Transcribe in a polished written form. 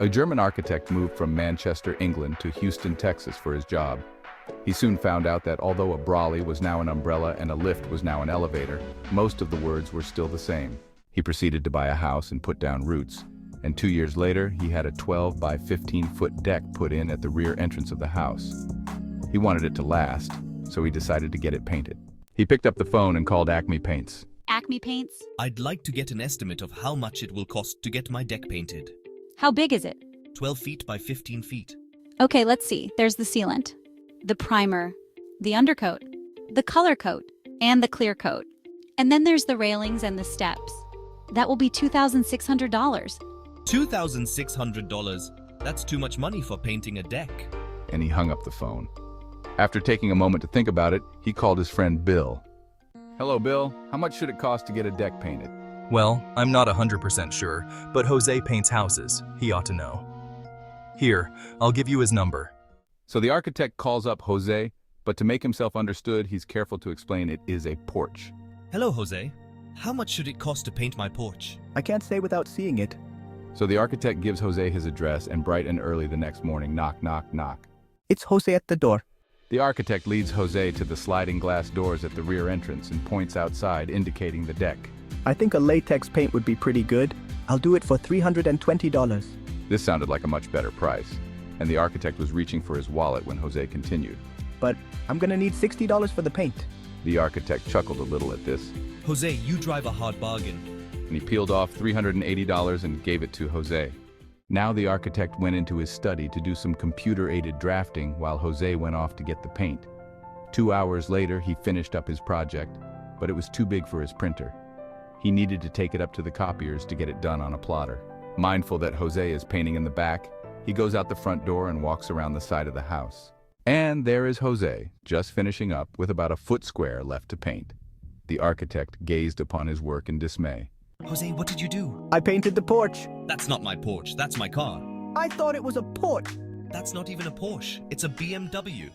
A German architect moved from Manchester, England to Houston, Texas for his job. He soon found out that although a brolly was now an umbrella and a lift was now an elevator, most of the words were still the same. He proceeded to buy a house and put down roots. And 2 years later, he had a 12 by 15-foot deck put in at the rear entrance of the house. He wanted it to last, so he decided to get it painted. He picked up the phone and called Acme Paints. Acme Paints? I'd like to get an estimate of how much it will cost to get my deck painted. How big is it? 12 feet by 15 feet. Okay, let's see. There's the sealant, the primer, the undercoat, the color coat, and the clear coat. And then there's the railings and the steps. That will be $2,600. $2,600? That's too much money for painting a deck. And he hung up the phone. After taking a moment to think about it, he called his friend Bill. Hello, Bill. How much should it cost to get a deck painted? Well, I'm not 100% sure, but Jose paints houses. He ought to know. Here, I'll give you his number. So the architect calls up Jose, but to make himself understood, he's careful to explain it is a porch. Hello, Jose. How much should it cost to paint my porch? I can't say without seeing it. So the architect gives Jose his address, and bright and early the next morning, knock, knock, knock. It's Jose at the door. The architect leads Jose to the sliding glass doors at the rear entrance and points outside, indicating the deck. I think a latex paint would be pretty good. I'll do it for $320. This sounded like a much better price, and the architect was reaching for his wallet when Jose continued. But I'm gonna need $60 for the paint. The architect chuckled a little at this, Jose, you drive a hard bargain. and he peeled off $380 and gave it to Jose. Now the architect went into his study to do some computer-aided drafting while Jose went off to get the paint. 2 hours later, he finished up his project, but it was too big for his printer. He needed to take it up to the copiers to get it done on a plotter. Mindful that Jose is painting in the back, he goes out the front door and walks around the side of the house. And there is Jose, just finishing up with about a foot square left to paint. The architect gazed upon his work in dismay. Jose, what did you do? I painted the porch. That's not my porch, that's my car. I thought it was a porch. That's not even a Porsche, it's a BMW.